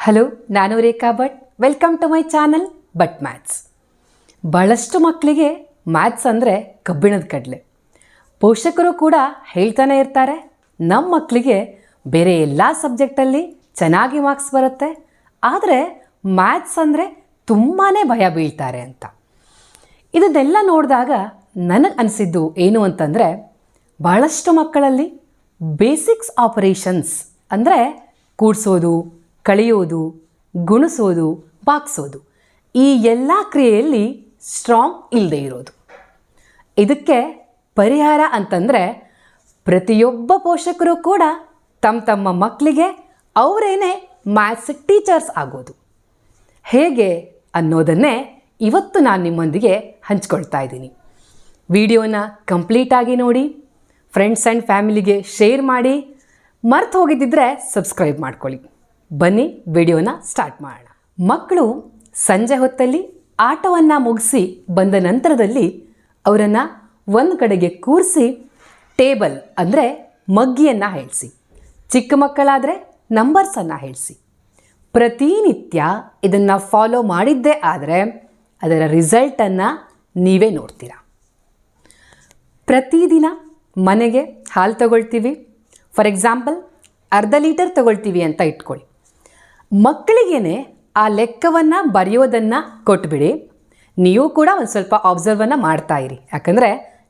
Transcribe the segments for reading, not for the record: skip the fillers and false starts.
Hello, ನಾನು Rekha Bhat. Welcome to my channel Bhat maths. ಭಾಳಷ್ಟು ಮಕ್ಕಳಿಗೆ ಮ್ಯಾಥ್ಸ್ ಅಂದರೆ ಕಬ್ಬಿಣದ ಕಡಲೆ. ಪೋಷಕರು ಕೂಡ ಹೇಳ್ತಾನೆ ಇರ್ತಾರೆ, ನಮ್ಮ ಮಕ್ಕಳಿಗೆ ಬೇರೆ ಎಲ್ಲ ಸಬ್ಜೆಕ್ಟಲ್ಲಿ ಚೆನ್ನಾಗಿ ಮಾರ್ಕ್ಸ್ ಬರುತ್ತೆ, ಆದರೆ ಮ್ಯಾಥ್ಸ್ ಅಂದರೆ ತುಂಬಾ ಭಯ ಬೀಳ್ತಾರೆ ಅಂತ. ಇದನ್ನೆಲ್ಲ ನೋಡಿದಾಗ ನನಗೆ ಅನಿಸಿದ್ದು ಏನು ಅಂತಂದರೆ, ಭಾಳಷ್ಟು ಮಕ್ಕಳಲ್ಲಿ ಬೇಸಿಕ್ಸ್ ಆಪರೇಷನ್ಸ್ ಅಂದರೆ ಕೂಡಿಸೋದು, ಕಳೆಯೋದು, ಗುಣಿಸೋದು, ಭಾಗಿಸೋದು ಈ ಎಲ್ಲ ಕ್ರಿಯೆಯಲ್ಲಿ ಸ್ಟ್ರಾಂಗ್ ಇಲ್ಲದೆ ಇರೋದು. ಇದಕ್ಕೆ ಪರಿಹಾರ ಅಂತಂದರೆ ಪ್ರತಿಯೊಬ್ಬ ಪೋಷಕರು ಕೂಡ ತಮ್ಮ ಮಕ್ಕಳಿಗೆ ಅವರೇನೇ ಮ್ಯಾಥ್ಸ್ ಟೀಚರ್ಸ್ ಆಗೋದು. ಹೇಗೆ ಅನ್ನೋದನ್ನೇ ಇವತ್ತು ನಾನು ನಿಮ್ಮೊಂದಿಗೆ ಹಂಚ್ಕೊಳ್ತಾ ಇದ್ದೀನಿ. ವಿಡಿಯೋನ ಕಂಪ್ಲೀಟಾಗಿ ನೋಡಿ, ಫ್ರೆಂಡ್ಸ್ ಆ್ಯಂಡ್ ಫ್ಯಾಮಿಲಿಗೆ ಶೇರ್ ಮಾಡಿ, ಮರ್ತು ಹೋಗಿದ್ದಿದ್ರೆ ಸಬ್ಸ್ಕ್ರೈಬ್ ಮಾಡ್ಕೊಳ್ಳಿ. ಬನ್ನಿ ವಿಡಿಯೋನ ಸ್ಟಾರ್ಟ್ ಮಾಡೋಣ. ಮಕ್ಕಳು ಸಂಜೆ ಹೊತ್ತಲ್ಲಿ ಆಟವನ್ನು ಮುಗಿಸಿ ಬಂದ ನಂತರದಲ್ಲಿ ಅವರನ್ನು ಒಂದು ಕಡೆಗೆ ಕೂರಿಸಿ ಟೇಬಲ್ ಅಂದರೆ ಮಗ್ಗಿಯನ್ನು ಹೇಳಿಸಿ, ಚಿಕ್ಕ ಮಕ್ಕಳಾದರೆ ನಂಬರ್ಸನ್ನು ಹೇಳಿಸಿ. ಪ್ರತಿನಿತ್ಯ ಇದನ್ನು ಫಾಲೋ ಮಾಡಿದ್ದೇ ಆದರೆ ಅದರ ರಿಸಲ್ಟನ್ನು ನೀವೇ ನೋಡ್ತೀರಾ. ಪ್ರತಿದಿನ ಮನೆಗೆ ಹಾಲು ತಗೊಳ್ತೀವಿ, ಫಾರ್ ಎಕ್ಸಾಂಪಲ್ ಅರ್ಧ ಲೀಟರ್ ತಗೊಳ್ತೀವಿ ಅಂತ ಇಟ್ಕೊಳ್ಳಿ. ಮಕ್ಕಳಿಗೇನೆ ಆ ಲೆಕ್ಕವನ್ನು ಬರೆಯೋದನ್ನು ಕೊಟ್ಬಿಡಿ. ನೀವು ಕೂಡ ಒಂದು ಸ್ವಲ್ಪ ಅಬ್ಸರ್ವನ್ನು ಮಾಡ್ತಾ ಇರಿ, ಯಾಕಂದರೆ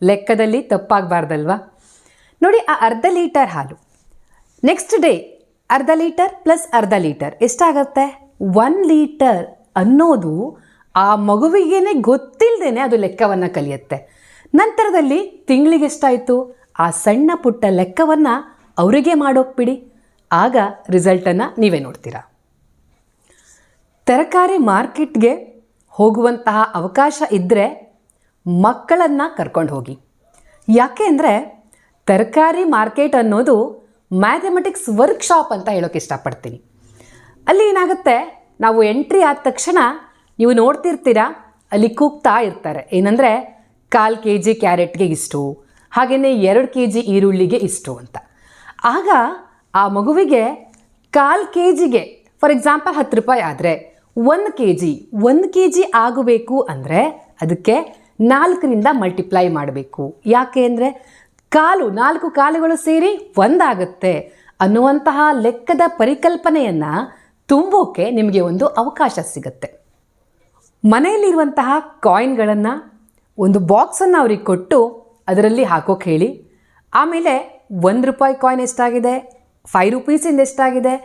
ಲೆಕ್ಕದಲ್ಲಿ ತಪ್ಪಾಗಬಾರ್ದಲ್ವ. ನೋಡಿ, ಆ ಅರ್ಧ ಲೀಟರ್ ಹಾಲು ನೆಕ್ಸ್ಟ್ ಡೇ ಅರ್ಧ ಲೀಟರ್ ಪ್ಲಸ್ ಅರ್ಧ ಲೀಟರ್ ಎಷ್ಟಾಗತ್ತೆ? 1 ಲೀಟರ್ ಅನ್ನೋದು ಆ ಮಗುವಿಗೇನೆ ಗೊತ್ತಿಲ್ಲದೇನೆ ಅದು ಲೆಕ್ಕವನ್ನು ಕಲಿಯುತ್ತೆ. ನಂತರದಲ್ಲಿ ತಿಂಗಳಿಗೆ ಎಷ್ಟಾಯಿತು ಆ ಸಣ್ಣ ಪುಟ್ಟ ಲೆಕ್ಕವನ್ನು ಅವರಿಗೆ ಮಾಡೋಕ್ಬಿಡಿ, ಆಗ ರಿಸಲ್ಟನ್ನು ನೀವೇ ನೋಡ್ತೀರಾ. ತರಕಾರಿ ಮಾರ್ಕೆಟ್ಗೆ ಹೋಗುವಂತಹ ಅವಕಾಶ ಇದ್ದರೆ ಮಕ್ಕಳನ್ನು ಕರ್ಕೊಂಡು ಹೋಗಿ. ಯಾಕೆ ಅಂದರೆ ತರಕಾರಿ ಮಾರ್ಕೆಟ್ ಅನ್ನೋದು ಮ್ಯಾಥಮೆಟಿಕ್ಸ್ ವರ್ಕ್ಶಾಪ್ ಅಂತ ಹೇಳೋಕ್ಕೆ ಇಷ್ಟಪಡ್ತೀನಿ. ಅಲ್ಲಿ ಏನಾಗುತ್ತೆ, ನಾವು ಎಂಟ್ರಿ ಆದ ತಕ್ಷಣ ನೀವು ನೋಡ್ತಿರ್ತೀರಾ, ಅಲ್ಲಿ ಕೂಗ್ತಾ ಇರ್ತಾರೆ ಏನಂದರೆ 1/4 kg ಕ್ಯಾರೆಟ್ಗೆ ಇಷ್ಟು, ಹಾಗೆಯೇ 2 kg ಈರುಳ್ಳಿಗೆ ಇಷ್ಟು ಅಂತ. ಆಗ ಆ ಮಗುವಿಗೆ 1/4 kgಗೆ ಫಾರ್ ಎಕ್ಸಾಂಪಲ್ 10 ರೂಪಾಯಿ ಆದರೆ 1 kg ಆಗಬೇಕು ಅಂದರೆ ಅದಕ್ಕೆ 4ರಿಂದ ಮಲ್ಟಿಪ್ಲೈ ಮಾಡಬೇಕು. ಯಾಕೆ ಅಂದರೆ 4 ಕಾಲುಗಳು ಸೇರಿ 1 ಆಗುತ್ತೆ ಅನ್ನುವಂತಹ ಲೆಕ್ಕದ ಪರಿಕಲ್ಪನೆಯನ್ನು ತುಂಬೋಕೆ ನಿಮಗೆ ಒಂದು ಅವಕಾಶ ಸಿಗುತ್ತೆ. ಮನೆಯಲ್ಲಿರುವಂತಹ ಕಾಯಿನ್ಗಳನ್ನು ಒಂದು ಬಾಕ್ಸನ್ನು ಅವ್ರಿಗೆ ಕೊಟ್ಟು ಅದರಲ್ಲಿ ಹಾಕೋಕೆ ಹೇಳಿ. ಆಮೇಲೆ 1 ರೂಪಾಯಿ ಕಾಯಿನ್ ಎಷ್ಟಾಗಿದೆ, 5 ರೂಪೀಸಿಂದ ಎಷ್ಟಾಗಿದೆ,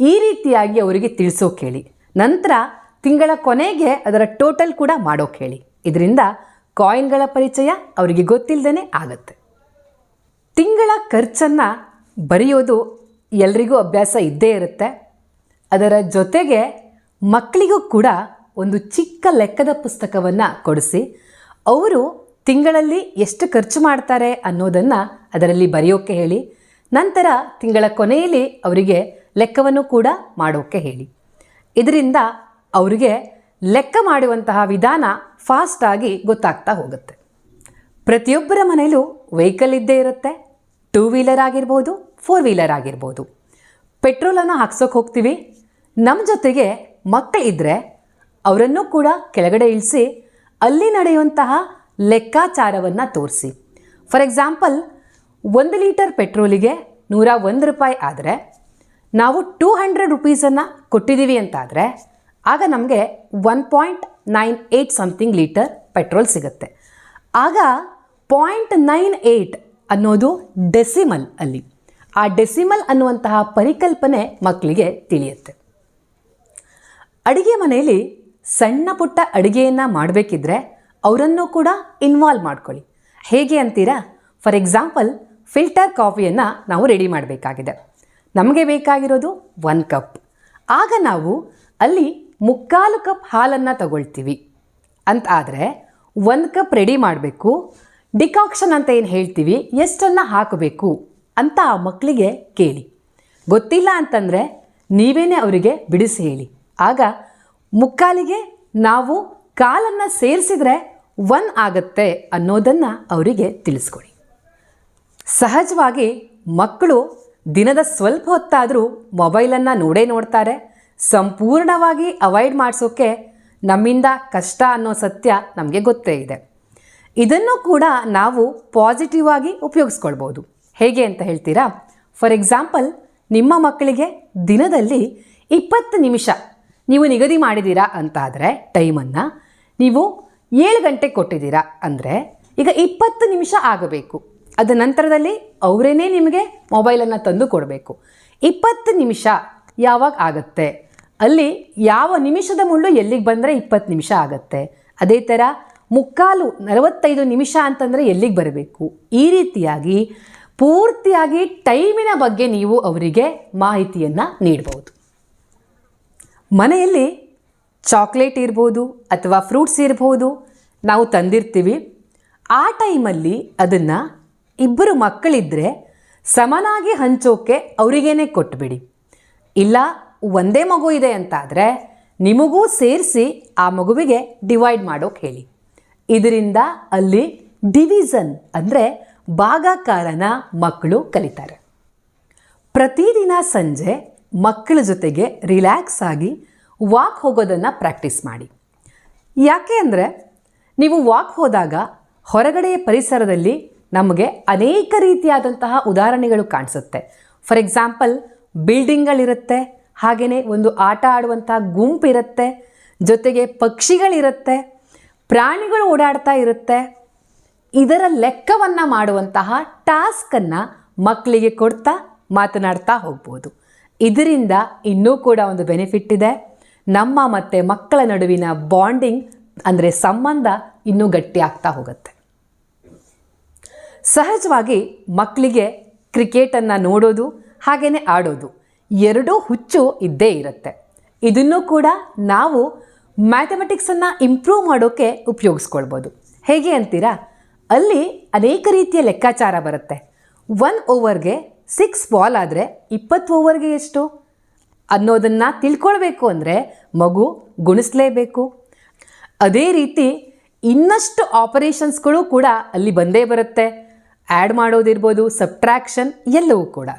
ಈ ರೀತಿಯಾಗಿ ಅವರಿಗೆ ತಿಳಿಸೋಕೆ ಹೇಳಿ. ನಂತರ ತಿಂಗಳ ಕೊನೆಗೆ ಅದರ ಟೋಟಲ್ ಕೂಡ ಮಾಡೋಕೆ ಹೇಳಿ. ಇದರಿಂದ ಕಾಯಿನ್ಗಳ ಪರಿಚಯ ಅವರಿಗೆ ಗೊತ್ತಿಲ್ಲದೇ ಆಗುತ್ತೆ. ತಿಂಗಳ ಖರ್ಚನ್ನು ಬರೆಯೋದು ಎಲ್ರಿಗೂ ಅಭ್ಯಾಸ ಇದ್ದೇ ಇರುತ್ತೆ. ಅದರ ಜೊತೆಗೆ ಮಕ್ಕಳಿಗೂ ಕೂಡ ಒಂದು ಚಿಕ್ಕ ಲೆಕ್ಕದ ಪುಸ್ತಕವನ್ನು ಕೊಡಿಸಿ ಅವರು ತಿಂಗಳಲ್ಲಿ ಎಷ್ಟು ಖರ್ಚು ಮಾಡ್ತಾರೆ ಅನ್ನೋದನ್ನು ಅದರಲ್ಲಿ ಬರೆಯೋಕ್ಕೆ ಹೇಳಿ. ನಂತರ ತಿಂಗಳ ಕೊನೆಯಲ್ಲಿ ಅವರಿಗೆ ಲೆಕ್ಕವನ್ನು ಕೂಡ ಮಾಡೋಕ್ಕೆ ಹೇಳಿ. ಇದರಿಂದ ಅವರಿಗೆ ಲೆಕ್ಕ ಮಾಡುವಂತಹ ವಿಧಾನ ಫಾಸ್ಟಾಗಿ ಗೊತ್ತಾಗ್ತಾ ಹೋಗುತ್ತೆ. ಪ್ರತಿಯೊಬ್ಬರ ಮನೆಯಲ್ಲೂ ವೆಹಿಕಲ್ ಇದ್ದೇ ಇರುತ್ತೆ. 2 ವೀಲರ್ ಆಗಿರ್ಬೋದು, 4 ವೀಲರ್ ಆಗಿರ್ಬೋದು. ಪೆಟ್ರೋಲನ್ನು ಹಾಕ್ಸೋಕೆ ಹೋಗ್ತೀವಿ, ನಮ್ಮ ಜೊತೆಗೆ ಮಕ್ಕಳಿದ್ದರೆ ಅವರನ್ನು ಕೂಡ ಕೆಳಗಡೆ ಇಳಿಸಿ ಅಲ್ಲಿ ನಡೆಯುವಂತಹ ಲೆಕ್ಕಾಚಾರವನ್ನು ತೋರಿಸಿ. ಫಾರ್ ಎಕ್ಸಾಂಪಲ್ 1 ಲೀಟರ್ ಪೆಟ್ರೋಲಿಗೆ 101 ರೂಪಾಯಿ ಆದರೆ ನಾವು 200 ರೂಪೀಸನ್ನು ಕೊಟ್ಟಿದ್ದೀವಿ ಅಂತಾದರೆ ಆಗ ನಮಗೆ 1.98 ಸಮಥಿಂಗ್ ಲೀಟರ್ ಪೆಟ್ರೋಲ್ ಸಿಗುತ್ತೆ. ಆಗ 0.98 ಅನ್ನೋದು ಡೆಸಿಮಲ್. ಅಲ್ಲಿ ಆ ಡೆಸಿಮಲ್ ಅನ್ನುವಂತಹ ಪರಿಕಲ್ಪನೆ ಮಕ್ಕಳಿಗೆ ತಿಳಿಯುತ್ತೆ. ಅಡುಗೆ ಮನೆಯಲ್ಲಿ ಸಣ್ಣ ಪುಟ್ಟ ಅಡುಗೆಯನ್ನು ಮಾಡಬೇಕಿದ್ರೆ ಅವರನ್ನು ಕೂಡ ಇನ್ವಾಲ್ವ್ ಮಾಡ್ಕೊಳ್ಳಿ. ಹೇಗೆ ಅಂತೀರಾ? ಫಾರ್ ಎಕ್ಸಾಂಪಲ್ ಫಿಲ್ಟರ್ ಕಾಫಿಯನ್ನು ನಾವು ರೆಡಿ ಮಾಡಬೇಕಾಗಿದೆ. ನಮಗೆ ಬೇಕಾಗಿರೋದು 1 ಕಪ್. ಆಗ ನಾವು ಅಲ್ಲಿ 3/4 ಕಪ್ ಹಾಲನ್ನು ತಗೊಳ್ತೀವಿ ಅಂತ ಆದರೆ 1 ಕಪ್ ರೆಡಿ ಮಾಡಬೇಕು. ಡಿಕಾಕ್ಷನ್ ಅಂತ ಏನು ಹೇಳ್ತೀವಿ, ಎಷ್ಟನ್ನು ಹಾಕಬೇಕು ಅಂತ ಆ ಮಕ್ಕಳಿಗೆ ಕೇಳಿ. ಗೊತ್ತಿಲ್ಲ ಅಂತಂದರೆ ನೀವೇನೇ ಅವರಿಗೆ ಬಿಡಿಸಿ ಹೇಳಿ. ಆಗ 3/4ಗೆ ನಾವು ಕಾಲನ್ನು ಸೇರಿಸಿದರೆ 1 ಆಗುತ್ತೆ ಅನ್ನೋದನ್ನು ಅವರಿಗೆ ತಿಳಿಸ್ಕೊಡಿ. ಸಹಜವಾಗಿ ಮಕ್ಕಳು ದಿನದ ಸ್ವಲ್ಪ ಹೊತ್ತಾದರೂ ಮೊಬೈಲನ್ನು ನೋಡೇ ನೋಡ್ತಾರೆ. ಸಂಪೂರ್ಣವಾಗಿ ಅವಾಯ್ಡ್ ಮಾಡಿಸೋಕ್ಕೆ ನಮ್ಮಿಂದ ಕಷ್ಟ ಅನ್ನೋ ಸತ್ಯ ನಮಗೆ ಗೊತ್ತೇ ಇದೆ. ಇದನ್ನು ಕೂಡ ನಾವು ಪಾಸಿಟಿವ್ ಆಗಿ ಉಪಯೋಗಿಸ್ಕೊಳ್ಬೋದು. ಹೇಗೆ ಅಂತ ಹೇಳ್ತೀರಾ? ಫಾರ್ ಎಕ್ಸಾಂಪಲ್, ನಿಮ್ಮ ಮಕ್ಕಳಿಗೆ ದಿನದಲ್ಲಿ 20 ನಿಮಿಷ ನೀವು ನಿಗದಿ ಮಾಡಿದ್ದೀರಾ ಅಂತಾದರೆ ಟೈಮನ್ನು ನೀವು 7 ಗಂಟೆ ಕೊಟ್ಟಿದ್ದೀರಾ ಅಂದರೆ ಈಗ 20 ನಿಮಿಷ ಆಗಬೇಕು. ಅದ ನಂತರದಲ್ಲಿ ಅವರೇನೇ ನಿಮಗೆ ಮೊಬೈಲನ್ನು ತಂದು ಕೊಡಬೇಕು. 20 ನಿಮಿಷ ಯಾವಾಗ ಆಗುತ್ತೆ, ಅಲ್ಲಿ ಯಾವ ನಿಮಿಷದ ಮುಳ್ಳು ಎಲ್ಲಿಗೆ ಬಂದರೆ 20 ನಿಮಿಷ ಆಗುತ್ತೆ. ಅದೇ ಥರ 45 ನಿಮಿಷ ಅಂತಂದರೆ ಎಲ್ಲಿಗೆ ಬರಬೇಕು. ಈ ರೀತಿಯಾಗಿ ಪೂರ್ತಿಯಾಗಿ ಟೈಮಿನ ಬಗ್ಗೆ ನೀವು ಅವರಿಗೆ ಮಾಹಿತಿಯನ್ನು ನೀಡ್ಬೋದು. ಮನೆಯಲ್ಲಿ ಚಾಕ್ಲೇಟ್ ಇರ್ಬೋದು ಅಥವಾ ಫ್ರೂಟ್ಸ್ ಇರ್ಬೋದು, ನಾವು ತಂದಿರ್ತೀವಿ. ಆ ಟೈಮಲ್ಲಿ ಅದನ್ನು 2 ಮಕ್ಕಳಿದ್ದರೆ ಸಮನಾಗಿ ಹಂಚೋಕೆ ಅವರಿಗೇನೆ ಕೊಟ್ಬಿಡಿ. ಇಲ್ಲ ಒಂದೇ ಮಗು ಇದೆ ಅಂತಾದರೆ ನಿಮಗೂ ಸೇರಿಸಿ ಆ ಮಗುವಿಗೆ ಡಿವೈಡ್ ಮಾಡೋಕೆ ಹೇಳಿ. ಇದರಿಂದ ಅಲ್ಲಿ ಡಿವಿಷನ್ ಅಂದರೆ ಭಾಗಾಕಾರನ ಮಕ್ಕಳು ಕಲಿತಾರೆ. ಪ್ರತಿದಿನ ಸಂಜೆ ಮಕ್ಕಳ ಜೊತೆಗೆ ರಿಲ್ಯಾಕ್ಸ್ ಆಗಿ ವಾಕ್ ಹೋಗೋದನ್ನು ಪ್ರಾಕ್ಟೀಸ್ ಮಾಡಿ. ಯಾಕೆ ಅಂದರೆ ನೀವು ವಾಕ್ ಹೋದಾಗ ಹೊರಗಡೆಯ ಪರಿಸರದಲ್ಲಿ ನಮಗೆ ಅನೇಕ ರೀತಿಯಾದಂತಹ ಉದಾಹರಣೆಗಳು ಕಾಣಿಸುತ್ತೆ. ಫಾರ್ ಎಕ್ಸಾಂಪಲ್, ಬಿಲ್ಡಿಂಗ್ಗಳಿರುತ್ತೆ, ಹಾಗೆಯೇ ಒಂದು ಆಟ ಆಡುವಂತಹ ಗುಂಪಿರುತ್ತೆ, ಜೊತೆಗೆ ಪಕ್ಷಿಗಳಿರುತ್ತೆ, ಪ್ರಾಣಿಗಳು ಓಡಾಡ್ತಾ ಇರುತ್ತೆ. ಇದರ ಲೆಕ್ಕವನ್ನು ಮಾಡುವಂತಹ ಟಾಸ್ಕನ್ನು ಮಕ್ಕಳಿಗೆ ಕೊಡ್ತಾ ಮಾತನಾಡ್ತಾ ಹೋಗ್ಬೋದು. ಇದರಿಂದ ಇನ್ನೂ ಕೂಡ ಒಂದು ಬೆನಿಫಿಟ್ ಇದೆ. ನಮ್ಮ ಮತ್ತು ಮಕ್ಕಳ ನಡುವಿನ ಬಾಂಡಿಂಗ್ ಅಂದರೆ ಸಂಬಂಧ ಇನ್ನೂ ಗಟ್ಟಿ ಆಗ್ತಾ ಹೋಗುತ್ತೆ. ಸಹಜವಾಗಿ ಮಕ್ಕಳಿಗೆ ಕ್ರಿಕೆಟನ್ನು ನೋಡೋದು ಹಾಗೆಯೇ ಆಡೋದು ಎರಡೂ ಹುಚ್ಚು ಇದ್ದೇ ಇರುತ್ತೆ. ಇದನ್ನು ಕೂಡ ನಾವು ಮ್ಯಾಥಮೆಟಿಕ್ಸನ್ನು ಇಂಪ್ರೂವ್ ಮಾಡೋಕ್ಕೆ ಉಪಯೋಗಿಸ್ಕೊಳ್ಬೋದು. ಹೇಗೆ ಅಂತೀರಾ? ಅಲ್ಲಿ ಅನೇಕ ರೀತಿಯ ಲೆಕ್ಕಾಚಾರ ಬರುತ್ತೆ. 1 ಓವರ್ಗೆ 6 ಬಾಲ್ ಆದರೆ 20 ಓವರ್ಗೆ ಎಷ್ಟು ಅನ್ನೋದನ್ನು ತಿಳ್ಕೊಳ್ಬೇಕು ಅಂದರೆ ಮಗು ಗುಣಿಸಲೇಬೇಕು. ಅದೇ ರೀತಿ ಇನ್ನಷ್ಟು ಆಪರೇಷನ್ಸ್ಗಳು ಕೂಡ ಅಲ್ಲಿ ಬಂದೇ ಬರುತ್ತೆ. ಆ್ಯಡ್ ಮಾಡೋದಿರ್ಬೋದು, ಸಬ್ಟ್ರಾಕ್ಷನ್ ಎಲ್ಲವೂ ಕೂಡ.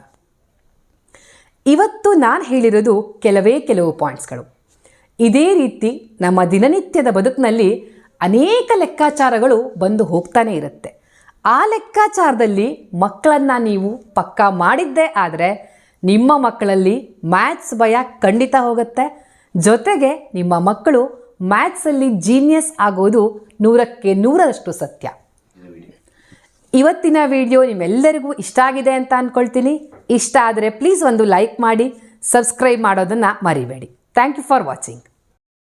ಇವತ್ತು ನಾನು ಹೇಳಿರೋದು ಕೆಲವು ಪಾಯಿಂಟ್ಸ್ಗಳು. ಇದೇ ರೀತಿ ನಮ್ಮ ದಿನನಿತ್ಯದ ಬದುಕಿನಲ್ಲಿ ಅನೇಕ ಲೆಕ್ಕಾಚಾರಗಳು ಬಂದು ಹೋಗ್ತಾನೆ ಇರುತ್ತೆ. ಆ ಲೆಕ್ಕಾಚಾರದಲ್ಲಿ ಮಕ್ಕಳನ್ನು ನೀವು ಪಕ್ಕಾ ಮಾಡಿದ್ದೇ ಆದರೆ ನಿಮ್ಮ ಮಕ್ಕಳಲ್ಲಿ ಮ್ಯಾಥ್ಸ್ ಭಯ ಖಂಡಿತ ಹೋಗುತ್ತೆ. ಜೊತೆಗೆ ನಿಮ್ಮ ಮಕ್ಕಳು ಮ್ಯಾಥ್ಸಲ್ಲಿ ಜೀನಿಯಸ್ ಆಗೋದು 100ಕ್ಕೆ 100ರಷ್ಟು ಸತ್ಯ. ಇವತ್ತಿನ ವಿಡಿಯೋ ನಿಮ್ಮೆಲ್ಲರಿಗೂ ಇಷ್ಟ ಆಗಿದೆ ಅಂತ ಅಂದ್ಕೊಳ್ತೀನಿ. ಇಷ್ಟ ಆದರೆ ಪ್ಲೀಸ್ ಒಂದು ಲೈಕ್ ಮಾಡಿ, ಸಬ್ಸ್ಕ್ರೈಬ್ ಮಾಡೋದನ್ನು ಮರಿಬೇಡಿ. Thank you for watching.